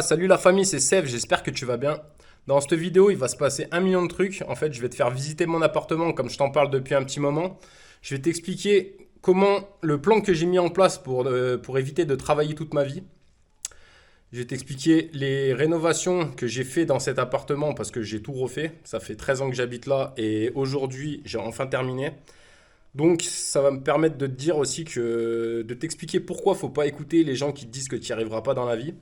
Salut la famille, c'est Sève, j'espère que tu vas bien. Dans cette vidéo, il va se passer 1 million de trucs. En fait, je vais te faire visiter mon appartement comme je t'en parle depuis un petit moment. Je vais t'expliquer comment le plan que j'ai mis en place pour éviter de travailler toute ma vie. Je vais t'expliquer les rénovations que j'ai fait dans cet appartement parce que j'ai tout refait. Ça fait 13 ans que j'habite là et aujourd'hui, j'ai enfin terminé. Donc, ça va me permettre de te dire aussi de t'expliquer pourquoi faut pas écouter les gens qui te disent que tu n'y arriveras pas dans la vie.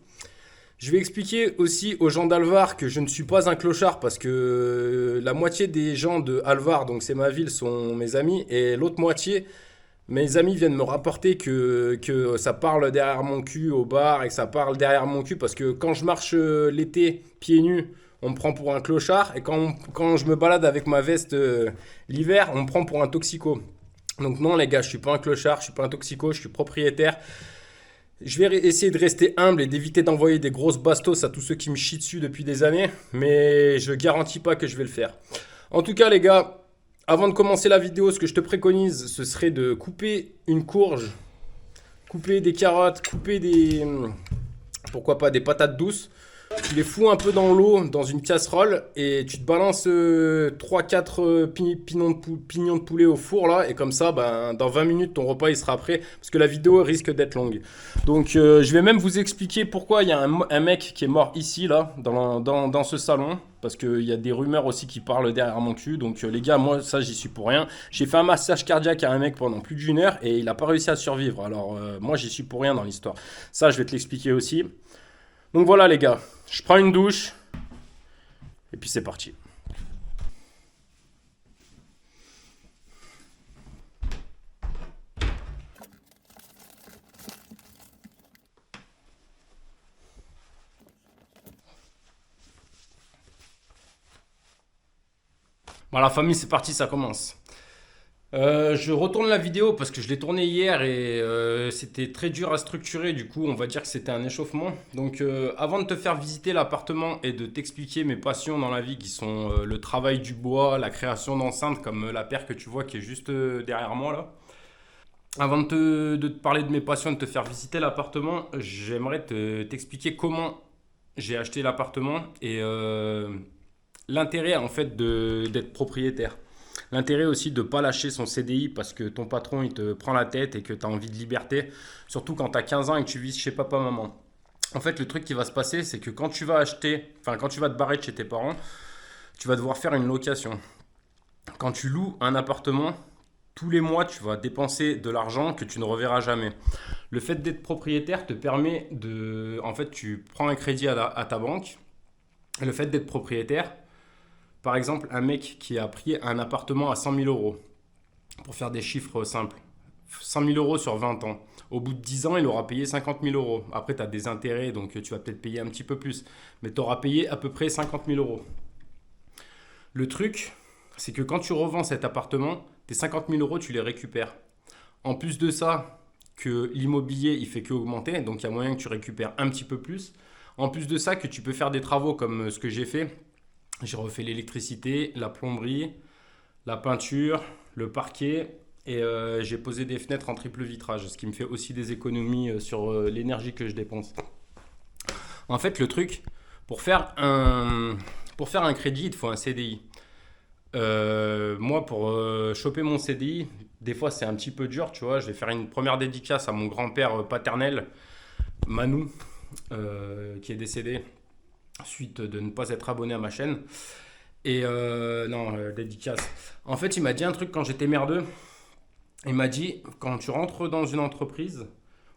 Je vais expliquer aussi aux gens d'Alvar que je ne suis pas un clochard parce que la moitié des gens de Alvar, donc c'est ma ville, sont mes amis et l'autre moitié, mes amis viennent me rapporter que ça parle derrière mon cul au bar et que ça parle derrière mon cul parce que quand je marche l'été pieds nus, on me prend pour un clochard et quand je me balade avec ma veste l'hiver, on me prend pour un toxico. Donc non les gars, je suis pas un clochard, je suis pas un toxico, je suis propriétaire. Je vais essayer de rester humble et d'éviter d'envoyer des grosses bastos à tous ceux qui me chient dessus depuis des années, mais je garantis pas que je vais le faire. En tout cas, les gars, avant de commencer la vidéo, ce que je te préconise, ce serait de couper une courge, couper des carottes, pourquoi pas des patates douces. Tu les fous un peu dans l'eau, dans une casserole, et tu te balances 3-4 pignons de poulet au four là, et comme ça, ben, dans 20 minutes, ton repas il sera prêt, parce que la vidéo risque d'être longue. Donc je vais même vous expliquer pourquoi il y a un mec qui est mort ici, là, dans ce salon, parce qu'il y a des rumeurs aussi qui parlent derrière mon cul. Donc les gars, moi ça j'y suis pour rien. J'ai fait un massage cardiaque à un mec pendant plus d'1 heure, et il n'a pas réussi à survivre. Alors moi j'y suis pour rien dans l'histoire. Ça je vais te l'expliquer aussi. Donc voilà les gars, je prends une douche et puis c'est parti. Bon la famille c'est parti, ça commence. Je retourne la vidéo parce que je l'ai tournée hier et c'était très dur à structurer. Du coup, on va dire que c'était un échauffement. Donc, avant de te faire visiter l'appartement et de t'expliquer mes passions dans la vie qui sont le travail du bois, la création d'enceintes comme la paire que tu vois qui est juste derrière moi là. Avant de te parler de mes passions et de te faire visiter l'appartement, j'aimerais t'expliquer comment j'ai acheté l'appartement et l'intérêt en fait d'être propriétaire. L'intérêt aussi de ne pas lâcher son CDI parce que ton patron il te prend la tête et que tu as envie de liberté, surtout quand tu as 15 ans et que tu vis chez papa-maman. En fait, le truc qui va se passer, c'est que quand tu vas te barrer de chez tes parents, tu vas devoir faire une location. Quand tu loues un appartement, tous les mois, tu vas dépenser de l'argent que tu ne reverras jamais. Le fait d'être propriétaire te permet de... En fait, tu prends un crédit à ta banque. Le fait d'être propriétaire, par exemple, un mec qui a pris un appartement à 100 000 euros, pour faire des chiffres simples, 100 000 euros sur 20 ans. Au bout de 10 ans, il aura payé 50 000 euros. Après, tu as des intérêts, donc tu vas peut-être payer un petit peu plus. Mais tu auras payé à peu près 50 000 euros. Le truc, c'est que quand tu revends cet appartement, tes 50 000 euros, tu les récupères. En plus de ça, que l'immobilier, il fait qu'augmenter, donc il y a moyen que tu récupères un petit peu plus. En plus de ça, que tu peux faire des travaux comme ce que j'ai fait. J'ai refait l'électricité, la plomberie, la peinture, le parquet et j'ai posé des fenêtres en triple vitrage, ce qui me fait aussi des économies sur l'énergie que je dépense. En fait, le truc, pour faire un crédit, il te faut un CDI. Moi, pour choper mon CDI, des fois c'est un petit peu dur, tu vois. Je vais faire une première dédicace à mon grand-père paternel, Manou, qui est décédé suite de ne pas être abonné à ma chaîne. Et non, dédicace. En fait, il m'a dit un truc quand j'étais merdeux. Il m'a dit, quand tu rentres dans une entreprise,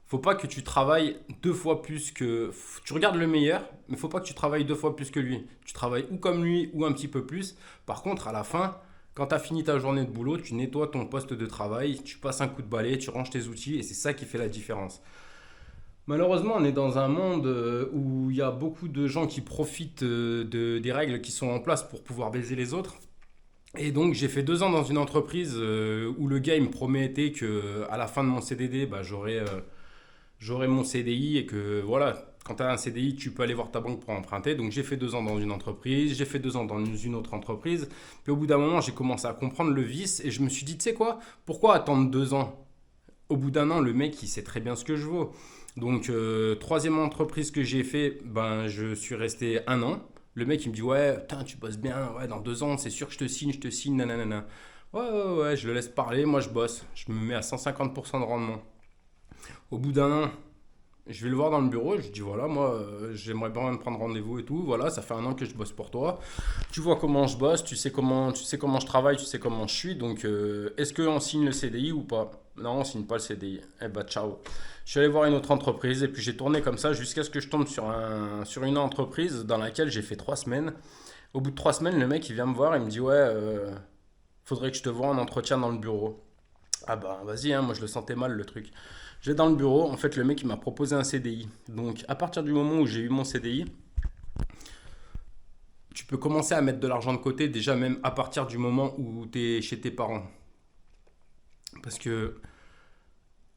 faut pas que tu travailles 2 fois plus que... Tu regardes le meilleur, mais faut pas que tu travailles 2 fois plus que lui. Tu travailles ou comme lui ou un petit peu plus. Par contre, à la fin, quand tu as fini ta journée de boulot, tu nettoies ton poste de travail, tu passes un coup de balai, tu ranges tes outils et c'est ça qui fait la différence. Malheureusement, on est dans un monde où il y a beaucoup de gens qui profitent des règles qui sont en place pour pouvoir baiser les autres. Et donc, j'ai fait 2 ans dans une entreprise où le gars il me promettait que à la fin de mon CDD, bah, j'aurais mon CDI et que voilà, quand tu as un CDI, tu peux aller voir ta banque pour emprunter. Donc, j'ai fait 2 ans dans une entreprise, j'ai fait 2 ans dans une autre entreprise. Puis au bout d'un moment, j'ai commencé à comprendre le vice et je me suis dit, tu sais quoi, pourquoi attendre 2 ans? Au bout d'1 an, le mec, il sait très bien ce que je vaux. Donc, troisième entreprise que j'ai fait, ben, je suis resté 1 an. Le mec, il me dit, ouais, putain, tu bosses bien, ouais, dans 2 ans, c'est sûr que je te signe, nanana. Ouais, ouais, ouais, je le laisse parler, moi je bosse. Je me mets à 150% de rendement. Au bout d'1 an, je vais le voir dans le bureau, je lui dis voilà, moi j'aimerais bien me prendre rendez-vous et tout. Voilà, ça fait 1 an que je bosse pour toi. Tu vois comment je bosse, tu sais comment je travaille, tu sais comment je suis. Donc est-ce qu'on signe le CDI ou pas? Non, on signe pas le CDI. Eh bah ciao. Je suis allé voir une autre entreprise et puis j'ai tourné comme ça jusqu'à ce que je tombe sur une entreprise dans laquelle j'ai fait 3 semaines. Au bout de 3 semaines, le mec il vient me voir et me dit ouais, faudrait que je te voie en entretien dans le bureau. Ah bah vas-y, hein, moi je le sentais mal le truc. Je vais dans le bureau, en fait le mec il m'a proposé un CDI. Donc à partir du moment où j'ai eu mon CDI, tu peux commencer à mettre de l'argent de côté déjà même à partir du moment où tu es chez tes parents. Parce que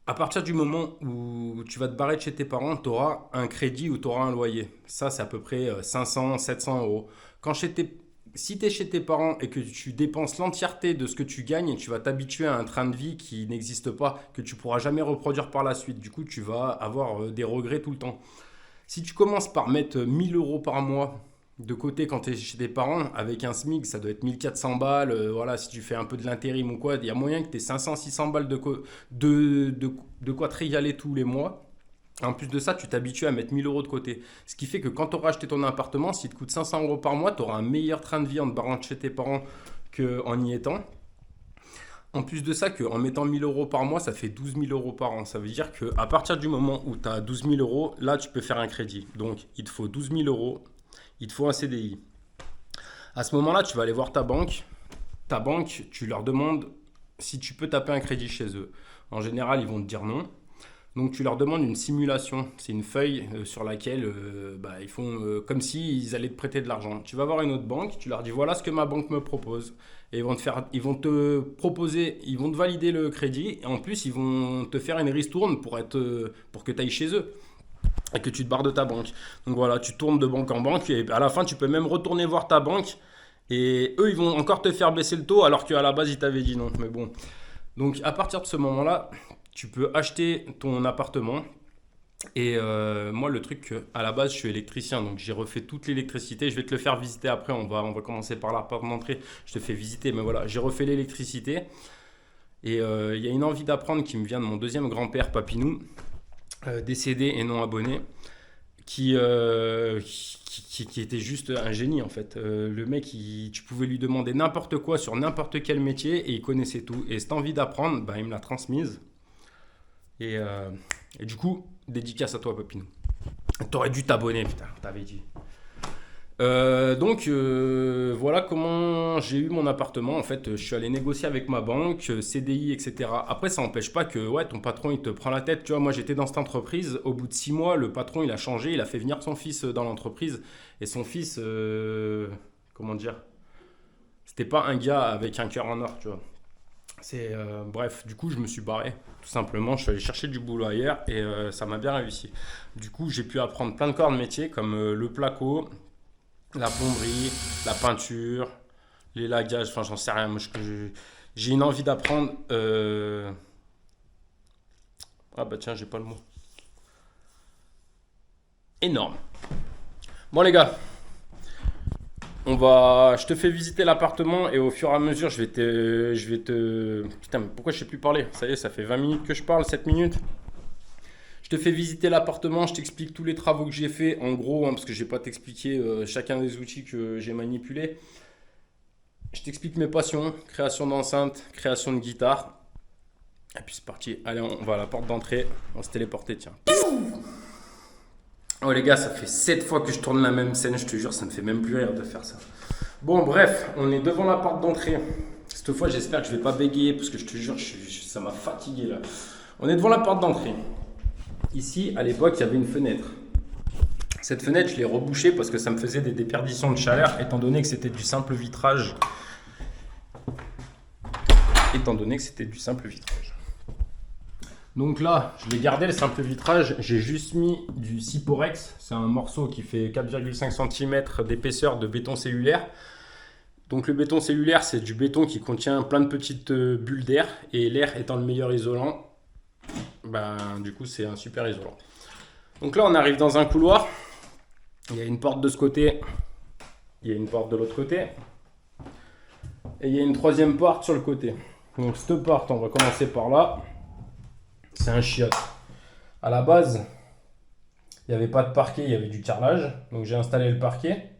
à partir du moment où tu vas te barrer de chez tes parents, tu auras un crédit ou tu auras un loyer. Ça c'est à peu près 500, 700 euros. Quand chez tes Si tu es chez tes parents et que tu dépenses l'entièreté de ce que tu gagnes, tu vas t'habituer à un train de vie qui n'existe pas, que tu pourras jamais reproduire par la suite. Du coup, tu vas avoir des regrets tout le temps. Si tu commences par mettre 1000 euros par mois de côté quand tu es chez tes parents, avec un SMIC, ça doit être 1400 balles. Voilà, si tu fais un peu de l'intérim ou quoi, il y a moyen que tu aies 500, 600 balles de quoi te régaler tous les mois. En plus de ça, tu t'habitues à mettre 1000 euros de côté. Ce qui fait que quand tu auras acheté ton appartement, s'il te coûte 500 euros par mois, tu auras un meilleur train de vie en te barrant de chez tes parents qu'en y étant. En plus de ça, qu'en mettant 1000 euros par mois, ça fait 12 000 euros par an. Ça veut dire qu'à partir du moment où tu as 12 000 euros, là, tu peux faire un crédit. Donc, il te faut 12 000 euros, il te faut un CDI. À ce moment-là, tu vas aller voir ta banque. Ta banque, tu leur demandes si tu peux taper un crédit chez eux. En général, ils vont te dire non. Donc tu leur demandes une simulation. C'est une feuille sur laquelle ils font comme s'ils allaient te prêter de l'argent. Tu vas voir une autre banque, tu leur dis voilà ce que ma banque me propose. Et ils vont te proposer, ils vont te valider le crédit. Et en plus, ils vont te faire une ristourne pour que tu ailles chez eux. Et que tu te barres de ta banque. Donc voilà, tu tournes de banque en banque. Et à la fin, tu peux même retourner voir ta banque. Et eux, ils vont encore te faire baisser le taux alors qu'à la base, ils t'avaient dit non. Mais bon. Donc à partir de ce moment-là, tu peux acheter ton appartement. Et moi, le truc, à la base, je suis électricien, donc j'ai refait toute l'électricité. Je vais te le faire visiter après. On va commencer par la porte d'entrée. Je te fais visiter, mais voilà, j'ai refait l'électricité. Et il y a une envie d'apprendre qui me vient de mon deuxième grand-père, Papinou, décédé et non abonné, qui était juste un génie en fait. Le mec, tu pouvais lui demander n'importe quoi sur n'importe quel métier et il connaissait tout. Et cette envie d'apprendre, bah, il me l'a transmise. Et, euh, et du coup, dédicace à toi, Papinou. T'aurais dû t'abonner, putain, t'avais dit. Voilà comment j'ai eu mon appartement. En fait, je suis allé négocier avec ma banque, CDI, etc. Après, ça n'empêche pas que ouais, ton patron il te prend la tête. Tu vois, moi j'étais dans cette entreprise. Au bout de 6 mois, le patron il a changé. Il a fait venir son fils dans l'entreprise. Et son fils, comment dire, c'était pas un gars avec un cœur en or, tu vois. Bref, du coup, je me suis barré. Tout simplement, je suis allé chercher du boulot ailleurs et ça m'a bien réussi. Du coup, j'ai pu apprendre plein de corps de métier comme le placo, la plomberie, la peinture, l'élagage, enfin j'en sais rien. J'ai une envie d'apprendre. Ah bah tiens, j'ai pas le mot. Énorme. Bon les gars, je te fais visiter l'appartement et au fur et à mesure, Putain, mais pourquoi je sais plus parler? Ça y est, ça fait 20 minutes que je parle, 7 minutes. Je te fais visiter l'appartement, je t'explique tous les travaux que j'ai fait en gros, hein, parce que je vais pas t'expliquer chacun des outils que j'ai manipulés. Je t'explique mes passions, création d'enceinte, création de guitare. Et puis c'est parti. Allez, on va à la porte d'entrée. On va se téléporter, tiens. Oh les gars, ça fait 7 fois que je tourne la même scène, je te jure, ça me fait même plus rire de faire ça. Bon, bref, on est devant la porte d'entrée. Cette fois, j'espère que je vais pas bégayer, parce que je te jure, ça m'a fatigué là. On est devant la porte d'entrée. Ici, à l'époque, il y avait une fenêtre. Cette fenêtre, je l'ai rebouchée parce que ça me faisait des déperditions de chaleur, étant donné que c'était du simple vitrage. Donc là, je l'ai gardé le simple vitrage, j'ai juste mis du Ciporex, c'est un morceau qui fait 4,5 cm d'épaisseur de béton cellulaire. Donc le béton cellulaire, c'est du béton qui contient plein de petites bulles d'air, et l'air étant le meilleur isolant, du coup c'est un super isolant. Donc là, on arrive dans un couloir. Il y a une porte de ce côté. Il y a une porte de l'autre côté. Et il y a une troisième porte sur le côté. Donc cette porte, on va commencer par là. C'est un chiotte. À la base, il n'y avait pas de parquet, il y avait du carrelage. Donc j'ai installé le parquet.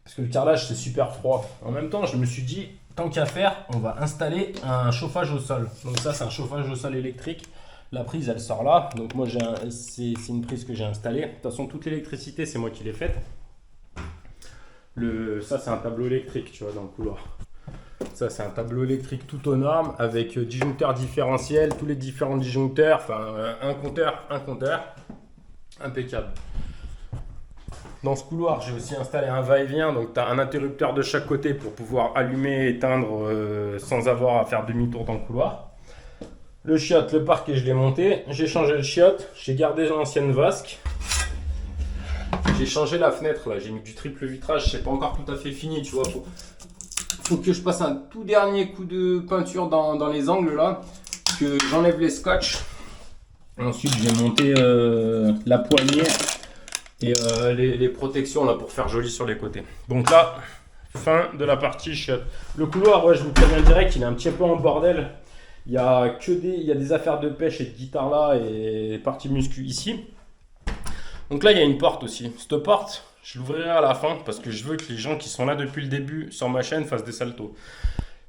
Parce que le carrelage, c'est super froid. En même temps, je me suis dit, tant qu'à faire, on va installer un chauffage au sol. Donc ça, c'est un chauffage au sol électrique. La prise, elle sort là. Donc moi, c'est une prise que j'ai installée. De toute façon, toute l'électricité, c'est moi qui l'ai faite. Ça, c'est un tableau électrique, tu vois, dans le couloir. Ça, c'est un tableau électrique tout aux normes avec disjoncteurs différentiels, tous les différents disjoncteurs. Enfin, un compteur. Impeccable. Dans ce couloir, j'ai aussi installé un va-et-vient. Donc, tu as un interrupteur de chaque côté pour pouvoir allumer et éteindre sans avoir à faire demi-tour dans le couloir. Le chiotte, le parquet, je l'ai monté. J'ai changé le chiotte. J'ai gardé l'ancienne vasque. J'ai changé la fenêtre. Là, j'ai mis du triple vitrage. C'est pas encore tout à fait fini, tu vois. Faut que je passe un tout dernier coup de peinture dans les angles là. Que j'enlève les scotch. Ensuite, j'ai monté la poignée. Et les protections là pour faire joli sur les côtés. Donc là, fin de la partie chiotte. Le couloir, ouais, je vous préviens direct, il est un petit peu en bordel. Il y a des affaires de pêche et de guitare là et partie muscu ici. Donc là, il y a une porte aussi. Cette porte, je l'ouvrirai à la fin parce que je veux que les gens qui sont là depuis le début sur ma chaîne fassent des saltos.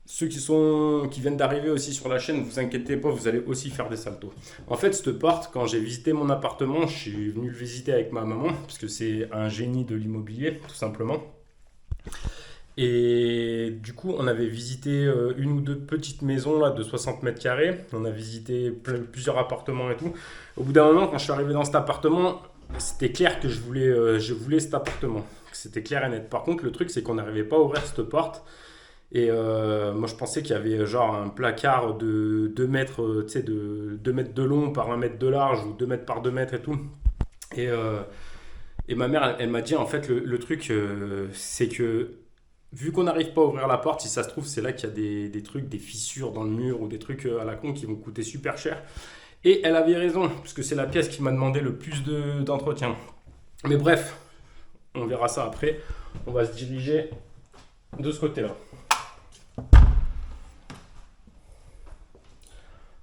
Ceux qui viennent d'arriver aussi sur la chaîne, ne vous inquiétez pas, vous allez aussi faire des saltos. En fait, cette porte, quand j'ai visité mon appartement, je suis venu le visiter avec ma maman, parce que c'est un génie de l'immobilier, tout simplement. Et du coup, on avait visité une ou deux petites maisons là, de 60 mètres carrés. On a visité plusieurs appartements et tout. Au bout d'un moment, quand je suis arrivé dans cet appartement, c'était clair que je voulais cet appartement. C'était clair et net. Par contre, le truc, c'est qu'on n'arrivait pas à ouvrir cette porte. Et moi je pensais qu'il y avait genre un placard de 2 mètres, tu sais, de 2 mètres de long par 1 mètre de large ou 2 mètres par 2 mètres et tout. Et ma mère, elle m'a dit en fait le truc c'est que vu qu'on n'arrive pas à ouvrir la porte, si ça se trouve c'est là qu'il y a des trucs, des fissures dans le mur ou des trucs à la con qui vont coûter super cher. Et elle avait raison, puisque c'est la pièce qui m'a demandé le plus d'entretien. Mais bref, on verra ça après. On va se diriger de ce côté-là.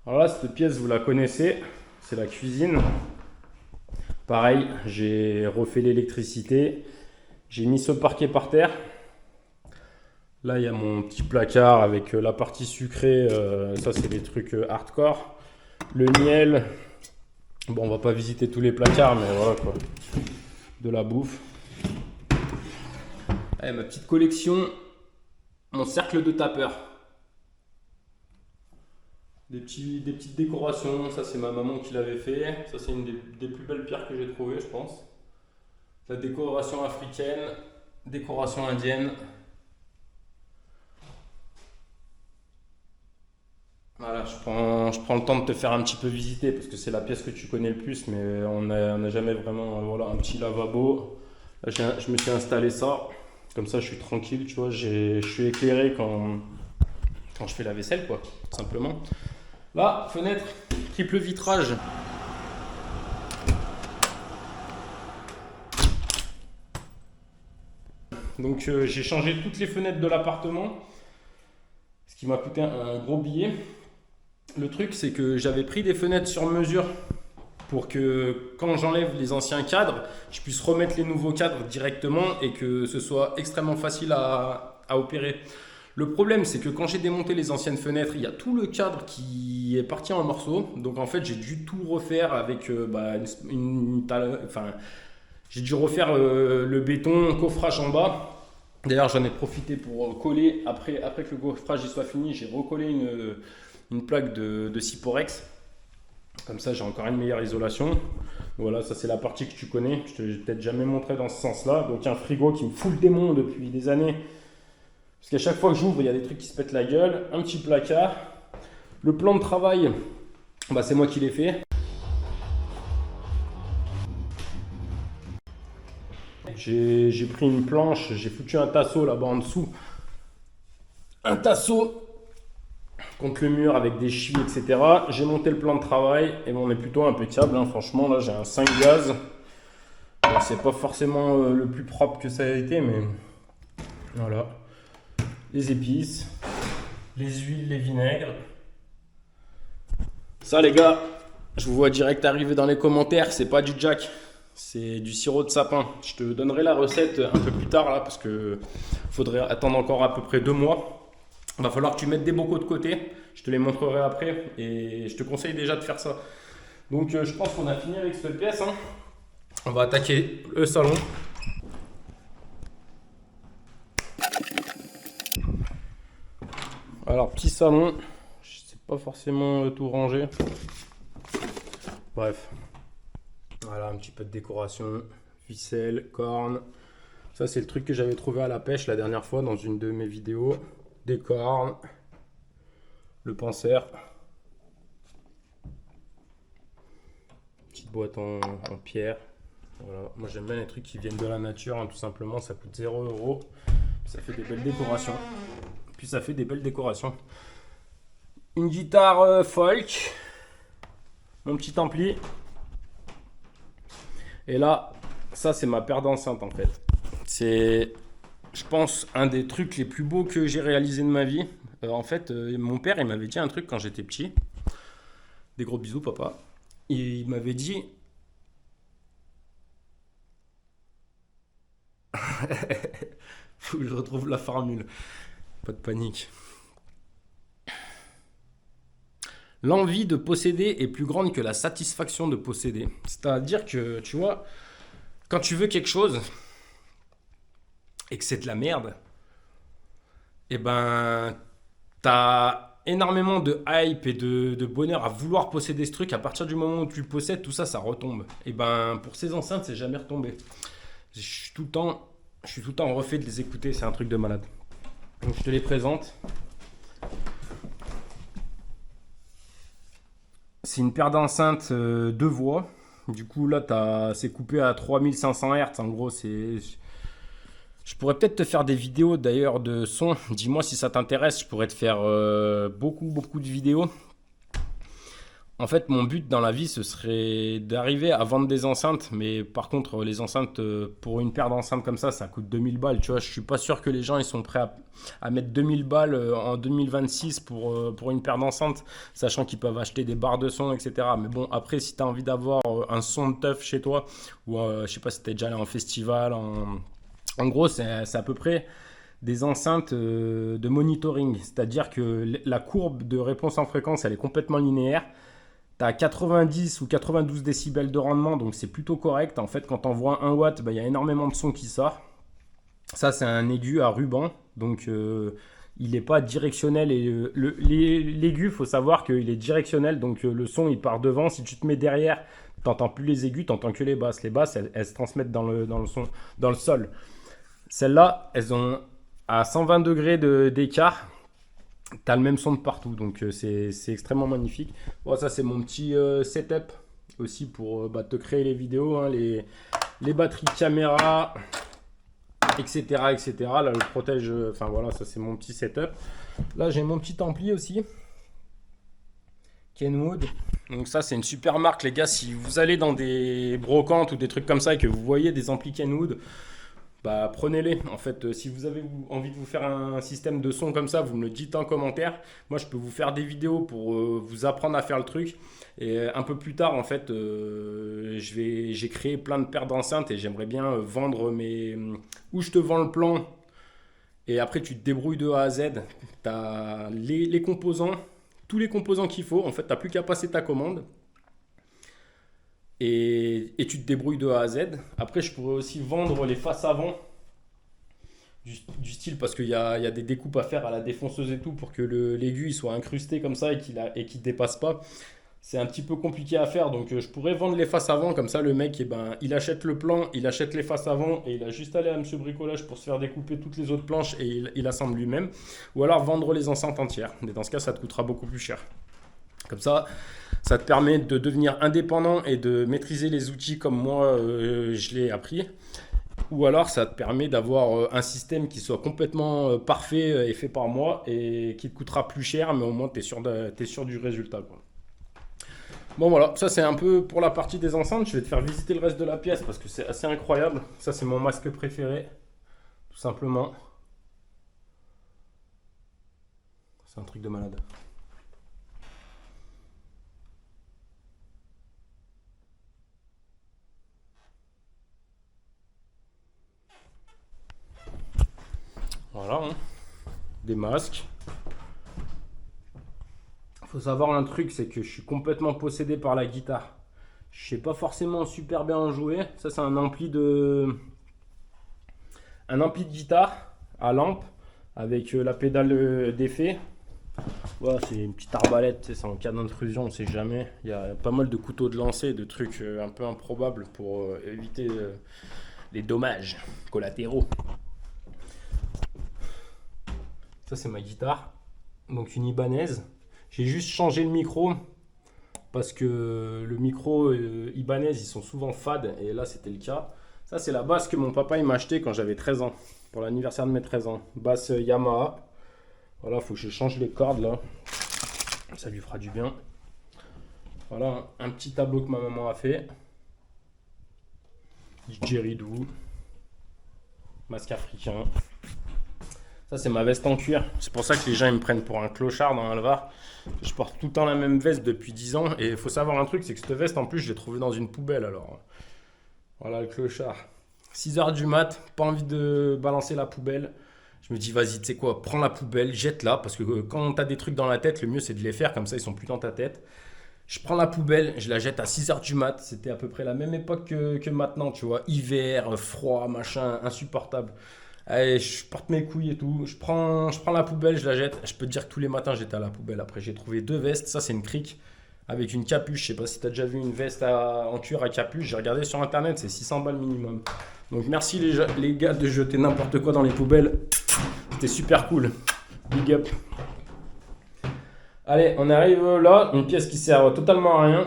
Alors là, cette pièce, vous la connaissez, c'est la cuisine. Pareil, j'ai refait l'électricité. J'ai mis ce parquet par terre. Là, il y a mon petit placard avec la partie sucrée. Ça, c'est des trucs hardcore. Le miel. Bon, on va pas visiter tous les placards, mais voilà quoi. De la bouffe. Allez, ma petite collection. Mon cercle de tapeur. Des petites décorations, ça c'est ma maman qui l'avait fait. Ça c'est une des plus belles pierres que j'ai trouvées, je pense. La décoration africaine, décoration indienne. Voilà, je prends le temps de te faire un petit peu visiter parce que c'est la pièce que tu connais le plus, mais on n'a jamais vraiment. Voilà, un petit lavabo. Là, je me suis installé ça. Comme ça, je suis tranquille, tu vois. Je suis éclairé quand je fais la vaisselle, quoi, tout simplement. Là, fenêtre, triple vitrage. Donc j'ai changé toutes les fenêtres de l'appartement, ce qui m'a coûté un gros billet. Le truc, c'est que j'avais pris des fenêtres sur mesure pour que quand j'enlève les anciens cadres, je puisse remettre les nouveaux cadres directement et que ce soit extrêmement facile à opérer. Le problème, c'est que quand j'ai démonté les anciennes fenêtres, il y a tout le cadre qui est parti en morceaux. Donc en fait, j'ai dû tout refaire avec j'ai dû refaire le béton, coffrage en bas. D'ailleurs, j'en ai profité pour coller, après que le coffrage soit fini, j'ai recollé une plaque de Cyporex. Comme ça, j'ai encore une meilleure isolation. Voilà, ça c'est la partie que tu connais. Je t'ai peut-être jamais montré dans ce sens-là. Donc un frigo qui me fout le démon depuis des années. Parce qu'à chaque fois que j'ouvre, il y a des trucs qui se pètent la gueule. Un petit placard. Le plan de travail, c'est moi qui l'ai fait. J'ai pris une planche, j'ai foutu un tasseau là-bas en dessous. Un tasseau contre le mur avec des chevilles, etc. J'ai monté le plan de travail et on est plutôt impeccable. Franchement, là, j'ai un 5 gaz. c'est pas forcément le plus propre que ça a été, mais voilà. Les épices, les huiles, les vinaigres. Ça les gars, je vous vois direct arriver dans les commentaires, c'est pas du Jack, c'est du sirop de sapin. Je te donnerai la recette un peu plus tard là, parce que faudrait attendre encore à peu près 2 mois. Il va falloir que tu mettes des bocaux de côté, je te les montrerai après, et je te conseille déjà de faire ça. Donc je pense qu'on a fini avec cette pièce, hein. On va attaquer le salon. Alors petit salon, je sais pas forcément tout ranger. Bref, voilà un petit peu de décoration, ficelle, cornes. Ça c'est le truc que j'avais trouvé à la pêche la dernière fois dans une de mes vidéos. Des cornes, le panser, petite boîte en pierre. Voilà. Moi j'aime bien les trucs qui viennent de la nature, hein, tout simplement, ça coûte 0 €. Ça fait des belles décorations. Puis ça fait des belles décorations. Une guitare folk, mon petit ampli. Et là, ça c'est ma paire d'enceintes en fait. C'est, je pense, un des trucs les plus beaux que j'ai réalisé de ma vie. En fait, mon père il m'avait dit un truc quand j'étais petit. Des gros bisous papa. Il m'avait dit... Faut que je retrouve la formule. Pas de panique. L'envie de posséder est plus grande que la satisfaction de posséder. C'est-à-dire que, tu vois, quand tu veux quelque chose et que c'est de la merde, eh ben, t'as énormément de hype et de bonheur à vouloir posséder ce truc. À partir du moment où tu le possèdes, tout ça, ça retombe. Et ben, pour ces enceintes, c'est jamais retombé. Je suis tout le temps refait de les écouter, c'est un truc de malade. Donc je te les présente. C'est une paire d'enceintes 2 voix. Du coup là c'est coupé à 3500 Hz. En gros je pourrais peut-être te faire des vidéos d'ailleurs de son. Dis-moi si ça t'intéresse, je pourrais te faire beaucoup de vidéos. En fait, mon but dans la vie, ce serait d'arriver à vendre des enceintes. Mais par contre, les enceintes, pour une paire d'enceintes comme ça coûte 2000 balles. Tu vois, je suis pas sûr que les gens ils sont prêts à mettre 2000 balles en 2026 pour une paire d'enceintes, sachant qu'ils peuvent acheter des barres de son, etc. Mais bon, après, si tu as envie d'avoir un son de teuf chez toi, ou je sais pas si tu es déjà allé en festival, en gros, c'est à peu près des enceintes de monitoring. C'est-à-dire que la courbe de réponse en fréquence, elle est complètement linéaire. Tu as 90 ou 92 décibels de rendement, donc c'est plutôt correct. En fait, quand tu envoies 1 watt, il y a énormément de son qui sort. Ça, c'est un aigu à ruban, donc il n'est pas directionnel. Et l'aigu, il faut savoir qu'il est directionnel, donc le son, il part devant. Si tu te mets derrière, tu n'entends plus les aigus, tu n'entends que les basses. Les basses, elles se transmettent dans le sol. Celles-là, elles ont à 120 degrés d'écart. T'as le même son de partout, donc c'est extrêmement magnifique. Bon, ça c'est mon petit setup aussi pour te créer les vidéos, hein, les batteries de caméra, etc. Là, le protège, enfin voilà, ça c'est mon petit setup. Là, j'ai mon petit ampli aussi, Kenwood. Donc ça c'est une super marque les gars. Si vous allez dans des brocantes ou des trucs comme ça et que vous voyez des amplis Kenwood, prenez-les. En fait, si vous avez envie de vous faire un système de son comme ça, vous me le dites en commentaire. Moi, je peux vous faire des vidéos pour vous apprendre à faire le truc. Et un peu plus tard, en fait, j'ai créé plein de paires d'enceintes et j'aimerais bien vendre où je te vends le plan. Et après, tu te débrouilles de A à Z. Tu as les composants, tous les composants qu'il faut. En fait, tu n'as plus qu'à passer ta commande. Et tu te débrouilles de A à Z. Après, je pourrais aussi vendre les faces avant du style, parce qu'il y a des découpes à faire à la défonceuse et tout pour que l'aigu soit incrusté comme ça et qu'il ne dépasse pas. C'est un petit peu compliqué à faire, donc je pourrais vendre les faces avant. Comme ça, le mec, il achète le plan, il achète les faces avant et il a juste à aller à Monsieur Bricolage pour se faire découper toutes les autres planches et il assemble lui-même. Ou alors vendre les enceintes entières. Mais dans ce cas, ça te coûtera beaucoup plus cher. Comme ça te permet de devenir indépendant et de maîtriser les outils comme moi je l'ai appris. Ou alors ça te permet d'avoir un système qui soit complètement parfait et fait par moi et qui te coûtera plus cher, mais au moins tu es sûr du résultat, quoi. Bon voilà, ça c'est un peu pour la partie des enceintes. Je vais te faire visiter le reste de la pièce parce que c'est assez incroyable. Ça c'est mon masque préféré, tout simplement. C'est un truc de malade. Voilà, hein. Des masques. Faut savoir un truc, c'est que je suis complètement possédé par la guitare. Je sais pas forcément super bien en jouer. Ça c'est un ampli de guitare à lampe avec la pédale d'effet. Voilà, c'est une petite arbalète, c'est en cas d'intrusion, on sait jamais. Il y a pas mal de couteaux de lancer, de trucs un peu improbables pour éviter les dommages collatéraux. Ça c'est ma guitare, donc une Ibanez. J'ai juste changé le micro parce que le micro Ibanez ils sont souvent fades et là c'était le cas. Ça c'est la basse que mon papa il m'a acheté quand j'avais 13 ans, pour l'anniversaire de mes 13 ans. Basse Yamaha. Voilà, faut que je change les cordes là. Ça lui fera du bien. Voilà, un petit tableau que ma maman a fait. Didgeridoo. Masque africain. Ça, c'est ma veste en cuir. C'est pour ça que les gens ils me prennent pour un clochard dans Alvar. Je porte tout le temps la même veste depuis 10 ans. Et il faut savoir un truc, c'est que cette veste, en plus, je l'ai trouvée dans une poubelle. Alors, voilà le clochard. 6 h du mat, pas envie de balancer la poubelle. Je me dis, vas-y, tu sais quoi, prends la poubelle, jette-la. Parce que quand t'as des trucs dans la tête, le mieux, c'est de les faire. Comme ça, ils sont plus dans ta tête. Je prends la poubelle, je la jette à 6 h du mat. C'était à peu près la même époque que maintenant, tu vois. Hiver, froid, machin, insupportable. Allez, je porte mes couilles et tout. Je prends la poubelle, je la jette. Je peux te dire que tous les matins, j'étais à la poubelle. Après, j'ai trouvé 2 vestes. Ça, c'est une crique avec une capuche. Je sais pas si tu as déjà vu une veste en cuir à capuche. J'ai regardé sur internet, c'est 600 balles minimum. Donc, merci les gars de jeter n'importe quoi dans les poubelles. C'était super cool. Big up. Allez, on arrive là. Une pièce qui sert totalement à rien.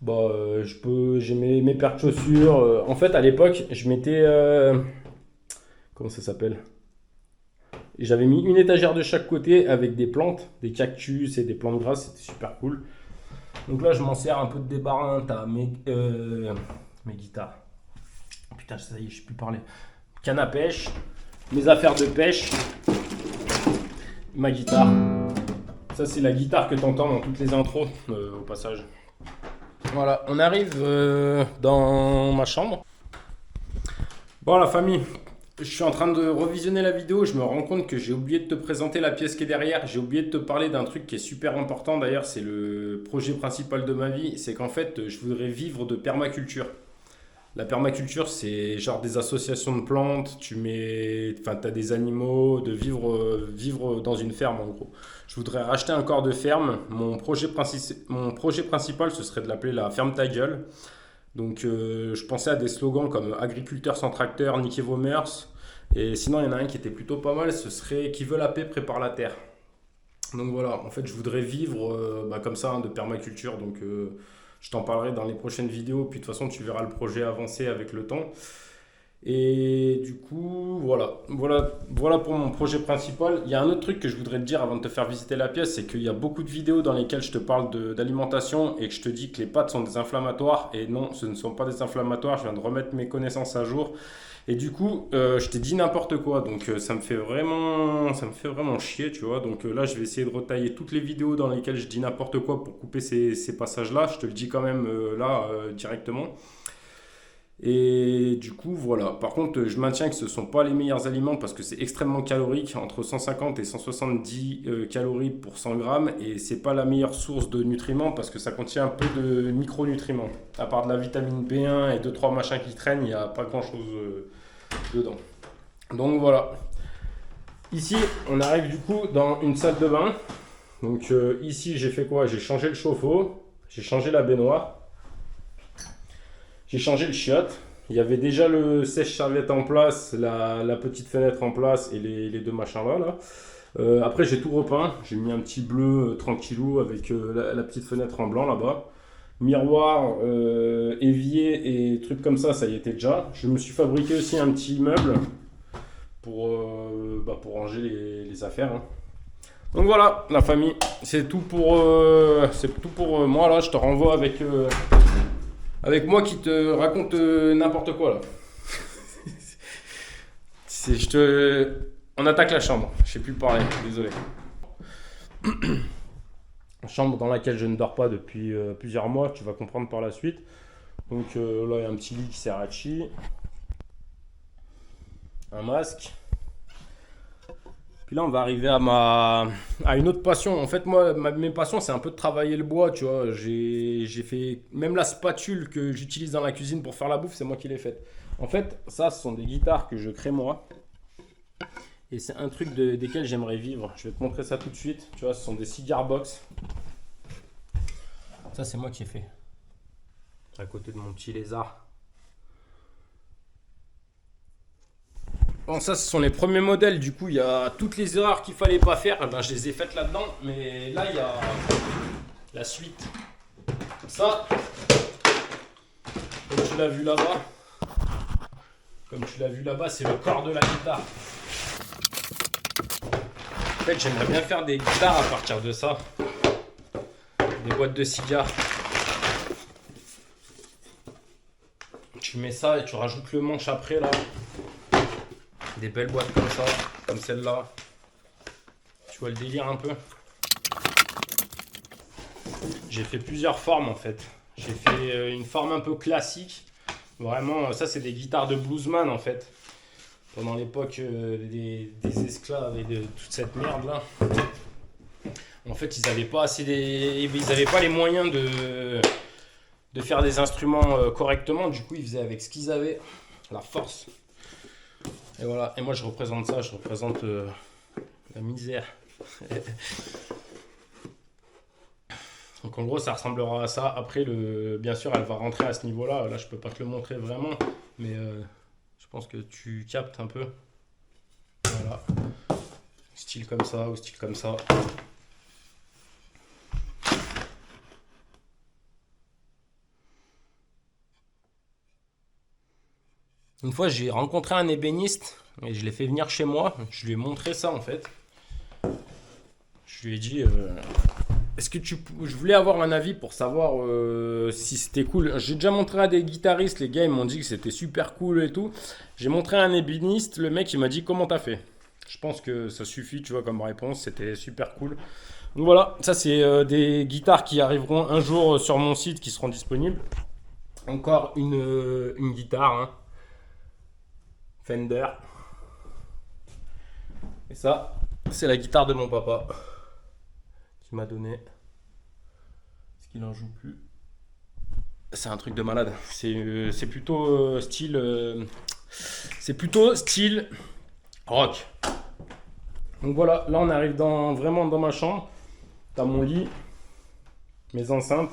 Bon, j'ai mes paires de chaussures. En fait, à l'époque, je mettais. Comment ça s'appelle? J'avais mis une étagère de chaque côté avec des plantes, des cactus et des plantes grasses. C'était super cool. Donc là, je m'en sers un peu de débarras. T'as mes guitares. Putain, ça y est, je sais plus parler. Canne à pêche, mes affaires de pêche, ma guitare. Ça, c'est la guitare que tu entends dans toutes les intros, au passage. Voilà, on arrive dans ma chambre. Bon, la famille, je suis en train de revisionner la vidéo. Je me rends compte que j'ai oublié de te présenter la pièce qui est derrière. J'ai oublié de te parler d'un truc qui est super important. D'ailleurs, c'est le projet principal de ma vie. C'est qu'en fait, je voudrais vivre de permaculture. La permaculture, c'est genre des associations de plantes, t'as des animaux, de vivre dans une ferme en gros. Je voudrais racheter un corps de ferme. Mon projet principal, ce serait de l'appeler la ferme ta gueule. Donc je pensais à des slogans comme agriculteur sans tracteur, niquez vos mœurs. Et sinon, il y en a un qui était plutôt pas mal, ce serait qui veut la paix prépare la terre. Donc voilà, en fait, je voudrais vivre comme ça, hein, de permaculture. Donc je t'en parlerai dans les prochaines vidéos. Puis de toute façon, tu verras le projet avancer avec le temps. Et du coup, voilà pour mon projet principal. Il y a un autre truc que je voudrais te dire avant de te faire visiter la pièce, c'est qu'il y a beaucoup de vidéos dans lesquelles je te parle d'alimentation et que je te dis que les pâtes sont des inflammatoires. Et non, ce ne sont pas des inflammatoires. Je viens de remettre mes connaissances à jour. Et du coup, je t'ai dit n'importe quoi. Donc ça me fait vraiment chier, tu vois. Donc là, je vais essayer de retailler toutes les vidéos dans lesquelles je dis n'importe quoi pour couper ces passages-là. Je te le dis quand même directement. Et du coup, voilà. Par contre, je maintiens que ce ne sont pas les meilleurs aliments parce que c'est extrêmement calorique, entre 150 et 170 calories pour 100 grammes. Et c'est pas la meilleure source de nutriments parce que ça contient un peu de micronutriments. À part de la vitamine B1 et 2-3 machins qui traînent, il n'y a pas grand-chose dedans. Donc voilà. Ici, on arrive du coup dans une salle de bain. Donc ici, j'ai fait quoi? J'ai changé le chauffe-eau, j'ai changé la baignoire. J'ai changé le chiotte. Il y avait déjà le sèche-serviette en place, la petite fenêtre en place et les 2 machins là. Après, j'ai tout repeint. J'ai mis un petit bleu tranquillou avec la petite fenêtre en blanc là-bas. Miroir, évier et trucs comme ça y était déjà. Je me suis fabriqué aussi un petit meuble pour ranger les affaires, hein. Donc voilà, la famille, c'est tout pour, moi là. Je te renvoie avec moi qui te raconte n'importe quoi là. On attaque la chambre. Je sais plus parler, désolé. Chambre dans laquelle je ne dors pas depuis plusieurs mois. Tu vas comprendre par la suite. Donc là, il y a un petit lit qui sert à chi, un masque. Puis là, on va arriver à une autre passion. En fait, moi, mes passions, c'est un peu de travailler le bois, tu vois. J'ai fait même la spatule que j'utilise dans la cuisine pour faire la bouffe, c'est moi qui l'ai faite. En fait, ça, ce sont des guitares que je crée moi. Et c'est un truc desquels j'aimerais vivre. Je vais te montrer ça tout de suite. Tu vois, ce sont des cigar box. Ça, c'est moi qui ai fait. À côté de mon petit lézard. Bon, ça, ce sont les premiers modèles. Du coup, il y a toutes les erreurs qu'il fallait pas faire. Ben, je les ai faites là-dedans. Mais là, il y a la suite. Ça, comme tu l'as vu là-bas. C'est le corps de la guitare. En fait, j'aimerais bien faire des guitares à partir de ça. Des boîtes de cigares. Tu mets ça et tu rajoutes le manche après là. Des belles boîtes comme ça, comme celle-là. Tu vois le délire un peu. J'ai fait plusieurs formes en fait. J'ai fait une forme un peu classique. Vraiment, ça c'est des guitares de bluesman en fait. Pendant l'époque des esclaves et de toute cette merde là. En fait, ils n'avaient pas les moyens de faire des instruments correctement. Du coup, ils faisaient avec ce qu'ils avaient, la force. Et voilà. Et moi, je représente ça. Je représente la misère. Donc, en gros, ça ressemblera à ça. Après, bien sûr, elle va rentrer à ce niveau-là. Là, je peux pas te le montrer vraiment, mais je pense que tu captes un peu. Voilà. Style comme ça ou style comme ça. Une fois, j'ai rencontré un ébéniste et je l'ai fait venir chez moi. Je lui ai montré ça en fait. Je lui ai dit, je voulais avoir un avis pour savoir si c'était cool. J'ai déjà montré à des guitaristes, les gars ils m'ont dit que c'était super cool et tout. J'ai montré à un ébéniste, le mec il m'a dit comment t'as fait. Je pense que ça suffit, tu vois, comme réponse. C'était super cool. Donc voilà, ça c'est des guitares qui arriveront un jour sur mon site qui seront disponibles. Encore une guitare, hein. Fender. Et ça, c'est la guitare de mon papa qui m'a donné. Est-ce qu'il en joue plus? C'est un truc de malade. C'est plutôt style. C'est plutôt style rock. Donc voilà, là on arrive vraiment dans ma chambre. T'as mon lit, mes enceintes.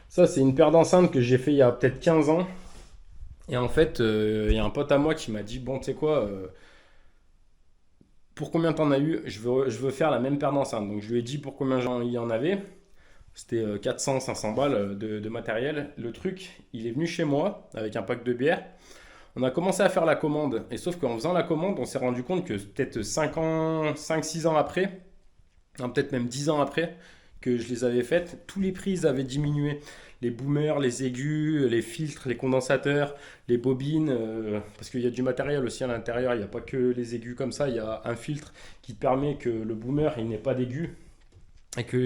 Ça, c'est une paire d'enceintes que j'ai fait il y a peut-être 15 ans. Et en fait, il y a un pote à moi qui m'a dit, bon, tu sais quoi, pour combien t'en as eu? Je veux faire la même paire d'enceintes. Donc je lui ai dit pour combien il y en avait. C'était 400-500 balles de matériel. Le truc, il est venu chez moi avec un pack de bière. On a commencé à faire la commande. Et sauf qu'en faisant la commande, on s'est rendu compte que peut-être 5-6 ans après, peut-être même 10 ans après que je les avais faites, tous les prix avaient diminué. Les boomers, les aigus, les filtres, les condensateurs, les bobines, parce qu'il y a du matériel aussi à l'intérieur, il n'y a pas que les aigus comme ça, il y a un filtre qui te permet que le boomer il n'ait pas d'aigu et que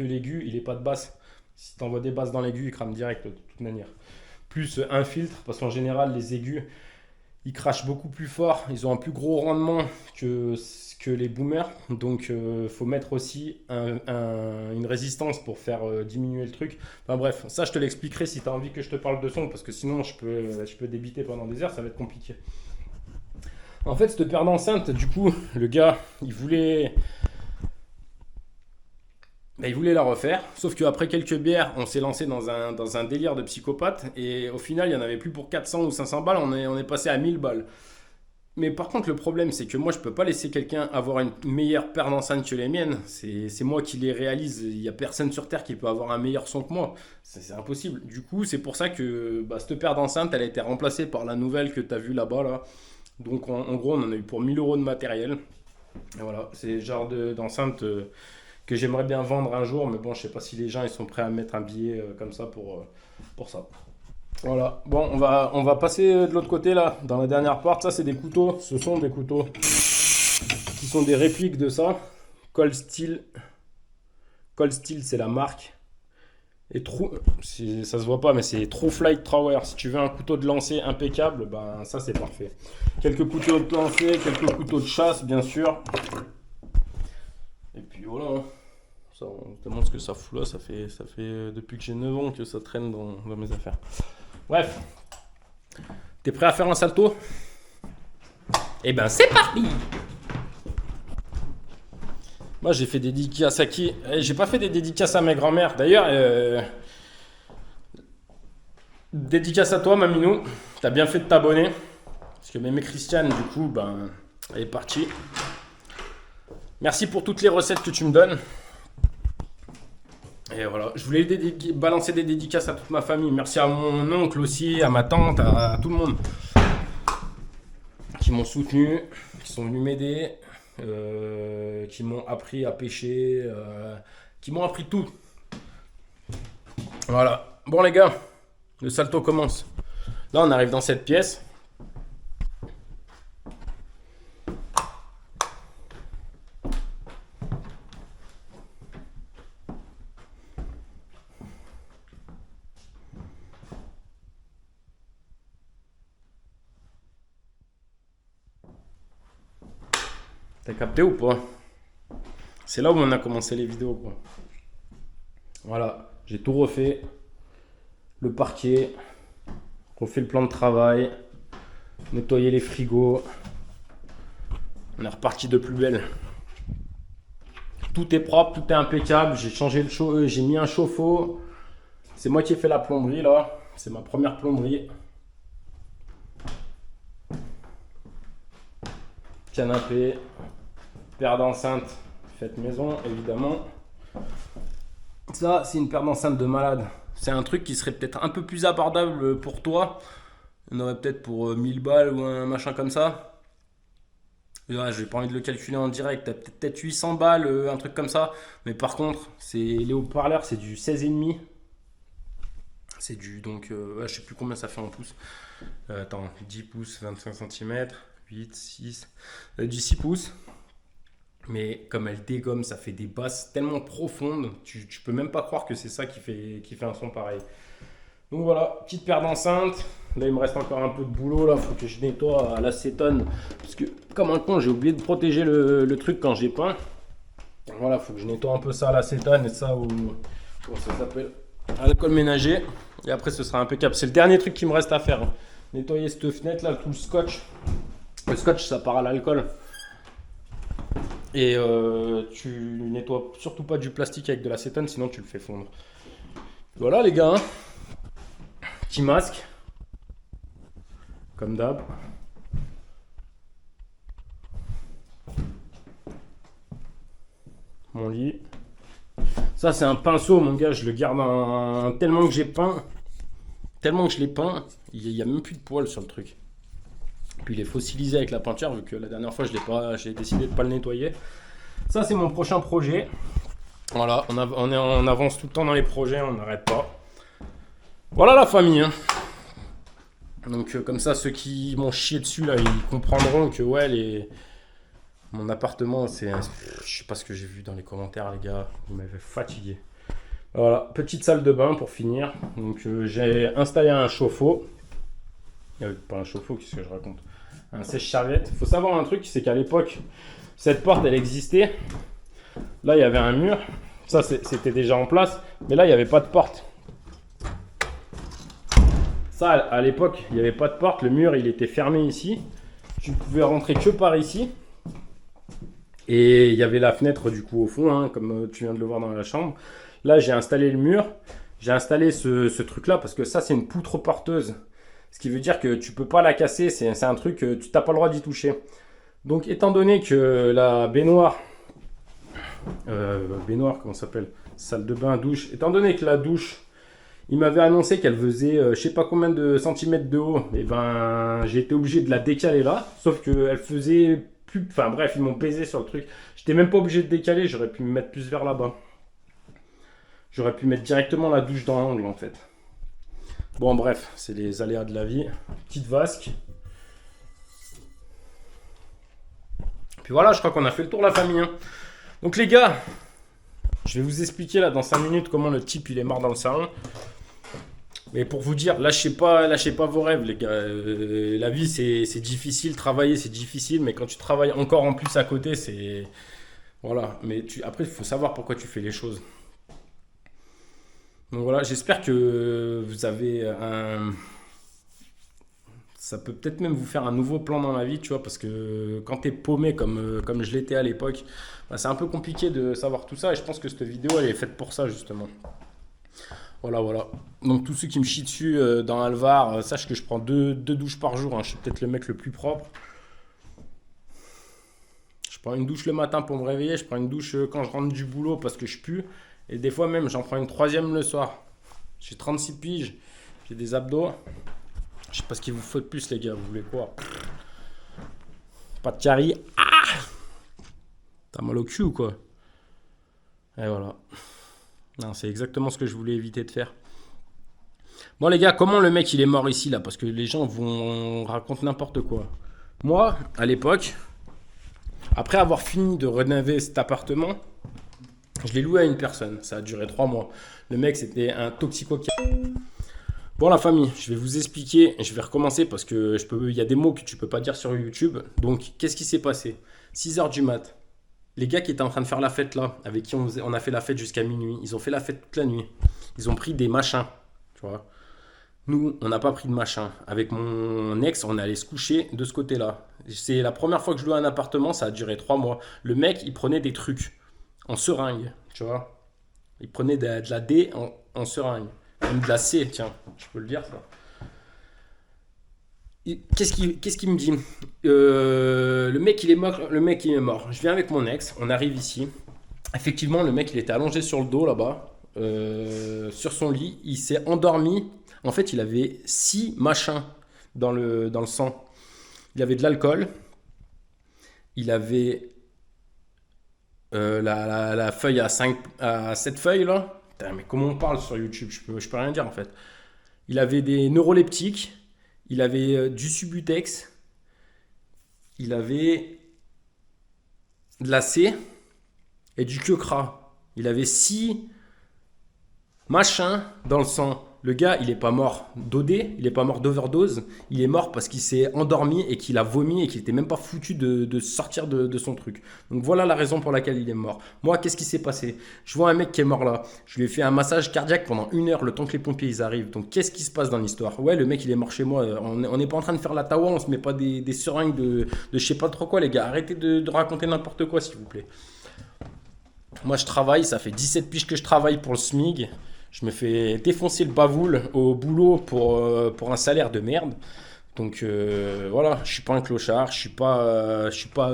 l'aigu il n'ait pas de basse. Si tu envoies des basses dans l'aigu, il crame direct de toute manière. Plus un filtre, parce qu'en général les aigus ils crachent beaucoup plus fort, ils ont un plus gros rendement que les boomers, donc faut mettre aussi une résistance pour faire diminuer le truc. Enfin bref, ça je te l'expliquerai si tu as envie que je te parle de son, parce que sinon je peux débiter pendant des heures, ça va être compliqué. En fait, cette paire d'enceintes, du coup, le gars, il voulait la refaire, sauf qu'après quelques bières, on s'est lancé dans un délire de psychopathe, et au final, il n'y en avait plus pour 400 ou 500 balles, on est passé à 1000 balles. Mais par contre, le problème, c'est que moi, je peux pas laisser quelqu'un avoir une meilleure paire d'enceintes que les miennes. C'est moi qui les réalise. Il y a personne sur Terre qui peut avoir un meilleur son que moi. C'est impossible. Du coup, c'est pour ça que cette paire d'enceintes, elle a été remplacée par la nouvelle que tu as vue là-bas. Là. Donc, en gros, on en a eu pour 1000 € de matériel. Et voilà, c'est le genre d'enceinte que j'aimerais bien vendre un jour, mais bon, je sais pas si les gens ils sont prêts à mettre un billet comme ça pour ça. Voilà, bon, on va passer de l'autre côté là, dans la dernière part. Ça, c'est des couteaux, ce sont des couteaux qui sont des répliques de ça. Cold Steel, Cold Steel, c'est la marque. Et ça se voit pas, mais c'est True Flight Thrower. Si tu veux un couteau de lancer impeccable, ben ça c'est parfait. Quelques couteaux de lancer, quelques couteaux de chasse, bien sûr. Et puis voilà. Ça, on se demande ce que ça fout là. Ça fait depuis que j'ai 9 ans que ça traîne dans mes affaires. Bref. T'es prêt à faire un salto? Eh ben c'est parti! Moi j'ai fait des dédicaces à qui? J'ai pas fait des dédicaces à mes grand-mères. D'ailleurs, dédicace à toi, Maminou. T'as bien fait de t'abonner. Parce que même Christiane, du coup, ben, elle est partie. Merci pour toutes les recettes que tu me donnes. Et voilà, je voulais balancer des dédicaces à toute ma famille. Merci à mon oncle aussi, à ma tante, à tout le monde qui m'ont soutenu, qui sont venus m'aider, qui m'ont appris à pêcher, qui m'ont appris tout. Voilà. Bon les gars, le salto commence. Là on arrive dans cette pièce. T'as capté ou pas? C'est là où on a commencé les vidéos, quoi. Voilà, j'ai tout refait. Le parquet, refait le plan de travail, nettoyer les frigos. On est reparti de plus belle. Tout est propre, tout est impeccable. J'ai changé j'ai mis un chauffe-eau. C'est moi qui ai fait la plomberie là. C'est ma première plomberie. Canapé, paire d'enceinte faite maison évidemment. Ça c'est une paire d'enceinte de malade. C'est un truc qui serait peut-être un peu plus abordable pour toi. Il y en aurait peut-être pour 1000 balles ou un machin comme ça. Ouais, j'ai pas envie de le calculer en direct. T'as peut-être 800 balles, un truc comme ça. Mais par contre, les haut-parleurs, c'est du 16,5. C'est du. Donc, ouais, je sais plus combien ça fait en pouces. Attends, 10 pouces, 25 cm, 8, 6. Du 6 pouces. Mais comme elle dégomme, ça fait des basses tellement profondes. Tu peux même pas croire que c'est ça qui fait un son pareil. Donc voilà, petite paire d'enceintes. Là, il me reste encore un peu de boulot. Là, faut que je nettoie à l'acétone. Parce que, comme un con, j'ai oublié de protéger le truc quand j'ai peint. Voilà, faut que je nettoie un peu ça à l'acétone et ça au. Comment ça s'appelle? À l'alcool ménager. Et après, ce sera impeccable. C'est le dernier truc qui me reste à faire. Nettoyer cette fenêtre là, tout le scotch. Le scotch, ça part à l'alcool. Et tu nettoies surtout pas du plastique avec de l'acétone, sinon tu le fais fondre. Voilà les gars. Petit masque. Comme d'hab. Mon lit. Ça c'est un pinceau mon gars, je le garde tellement que j'ai peint. Tellement que je l'ai peint, il n'y a même plus de poils sur le truc. Puis il est fossilisé avec la peinture vu que la dernière fois j'ai décidé de pas le nettoyer. Ça c'est mon prochain projet. Voilà, on avance tout le temps dans les projets, on n'arrête pas. Voilà la famille. Hein. Donc comme ça ceux qui m'ont chié dessus là, ils comprendront que ouais mon appartement c'est... Je sais pas ce que j'ai vu dans les commentaires les gars, vous m'avez fatigué. Voilà, petite salle de bain pour finir. Donc j'ai installé un chauffe-eau. Pas un chauffe-eau, qu'est-ce que je raconte? Un sèche-serviette. Faut savoir un truc, c'est qu'à l'époque, cette porte elle existait. Là il y avait un mur. Ça c'était déjà en place. Mais là il n'y avait pas de porte. Ça à l'époque il n'y avait pas de porte. Le mur il était fermé ici. Tu pouvais rentrer que par ici. Et il y avait la fenêtre du coup au fond, hein, comme tu viens de le voir dans la chambre. Là j'ai installé le mur. J'ai installé ce truc là parce que ça c'est une poutre porteuse. Ce qui veut dire que tu peux pas la casser, c'est un truc, tu n'as pas le droit d'y toucher. Donc étant donné que la baignoire, comment ça s'appelle? Salle de bain, douche. Étant donné que la douche, il m'avait annoncé qu'elle faisait je sais pas combien de centimètres de haut. Et ben j'ai été obligé de la décaler là. Sauf qu'elle faisait plus... Enfin bref, ils m'ont baisé sur le truc. J'étais même pas obligé de décaler, j'aurais pu me mettre plus vers là-bas. J'aurais pu mettre directement la douche dans l'angle en fait. Bon bref, c'est les aléas de la vie. Petite vasque. Puis voilà, je crois qu'on a fait le tour de la famille. Hein. Donc les gars, je vais vous expliquer là dans 5 minutes comment le type il est mort dans le salon. Mais pour vous dire, lâchez pas vos rêves les gars. La vie c'est difficile, travailler c'est difficile, mais quand tu travailles encore en plus à côté, c'est... Voilà, mais après il faut savoir pourquoi tu fais les choses. Donc voilà, j'espère que vous avez un... Ça peut peut-être même vous faire un nouveau plan dans la vie, tu vois, parce que quand t'es paumé comme je l'étais à l'époque, bah, c'est un peu compliqué de savoir tout ça et je pense que cette vidéo, elle est faite pour ça, justement. Voilà, voilà. Donc tous ceux qui me chient dessus dans Alvar, sache que je prends deux douches par jour, hein. Je suis peut-être le mec le plus propre. Je prends une douche le matin pour me réveiller, je prends une douche quand je rentre du boulot parce que je pue. Et des fois même, j'en prends une troisième le soir. J'ai 36 piges, j'ai des abdos. Je sais pas ce qu'il vous faut de plus, les gars. Vous voulez quoi? Pas de carie. Ah, t'as mal au cul ou quoi? Et voilà. Non, c'est exactement ce que je voulais éviter de faire. Bon, les gars, comment le mec il est mort ici là? Parce que les gens vont raconter n'importe quoi. Moi, à l'époque, après avoir fini de rénover cet appartement, je l'ai loué à une personne. Ça a duré 3 mois. Le mec, c'était un toxico. Bon la famille, je vais vous expliquer, je vais recommencer parce que il y a des mots que tu peux pas dire sur YouTube. Donc qu'est-ce qui s'est passé? 6h du mat, les gars qui étaient en train de faire la fête là, avec qui on a fait la fête jusqu'à minuit, ils ont fait la fête toute la nuit. Ils ont pris des machins, tu vois. Nous, on n'a pas pris de machin. Avec mon ex, on est allé se coucher de ce côté-là. C'est la première fois que je loue un appartement, ça a duré 3 mois. Le mec, il prenait des trucs en seringue, tu vois. Il prenait de la D en seringue. Même de la C, tiens, je peux le dire ça. Qu'est-ce qu'il me dit? Le mec il est mort, le mec il est mort. Je viens avec mon ex, on arrive ici. Effectivement, le mec il était allongé sur le dos là-bas, sur son lit. Il s'est endormi. En fait, il avait 6 machins dans le sang. Il avait de l'alcool. Il avait la feuille à 7 feuilles là. Putain, mais comment on parle sur YouTube? Je peux rien dire en fait. Il avait des neuroleptiques, il avait du Subutex, il avait de la C et du Kyocra. Il avait 6 machins dans le sang. Le gars, il n'est pas mort d'OD, il n'est pas mort d'overdose, il est mort parce qu'il s'est endormi et qu'il a vomi et qu'il n'était même pas foutu de sortir de son truc. Donc voilà la raison pour laquelle il est mort. Moi, qu'est-ce qui s'est passé? Je vois un mec qui est mort là, je lui ai fait un massage cardiaque pendant 1 heure le temps que les pompiers ils arrivent. Donc qu'est-ce qui se passe dans l'histoire? Ouais, le mec il est mort chez moi, on n'est pas en train de faire la tawa, on se met pas des seringues de je sais pas trop quoi les gars, arrêtez de raconter n'importe quoi s'il vous plaît. Moi je travaille, ça fait 17 piges que je travaille pour le SMIG. Je me fais défoncer le bavoule au boulot pour un salaire de merde. Donc voilà, je suis pas un clochard, je suis pas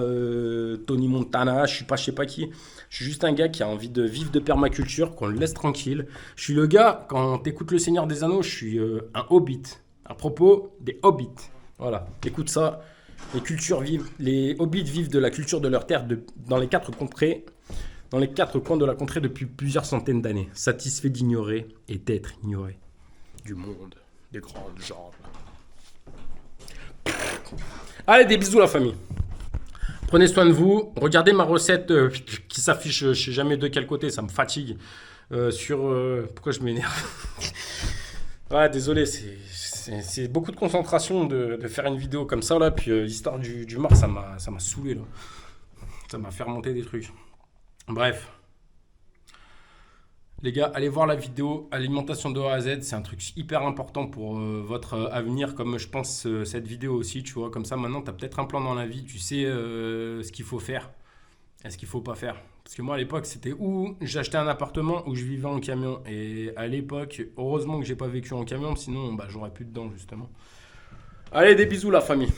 Tony Montana, je suis pas je sais pas qui. Je suis juste un gars qui a envie de vivre de permaculture, qu'on le laisse tranquille. Je suis le gars, quand t'écoutes Le Seigneur des Anneaux, je suis un hobbit. À propos des hobbits. Voilà, écoute ça. Les hobbits vivent de la culture de leur terre dans les 4 contrées. Dans les 4 coins de la contrée depuis plusieurs centaines d'années, satisfait d'ignorer et d'être ignoré. Du monde, des grandes jambes. Allez, des bisous la famille. Prenez soin de vous. Regardez ma recette qui s'affiche, je sais jamais de quel côté, ça me fatigue. Pourquoi je m'énerve? Ouais, désolé, c'est beaucoup de concentration de faire une vidéo comme ça là. Puis l'histoire du mort, ça m'a saoulé là. Ça m'a fait remonter des trucs. Bref, les gars, allez voir la vidéo alimentation de A à Z, c'est un truc hyper important pour votre avenir, comme je pense cette vidéo aussi, tu vois, comme ça maintenant tu as peut-être un plan dans la vie, tu sais ce qu'il faut faire et ce qu'il faut pas faire. Parce que moi à l'époque c'était où j'achetais un appartement ou je vivais en camion, et à l'époque, heureusement que j'ai pas vécu en camion, sinon bah, j'aurais plus dedans justement. Allez, des bisous la famille.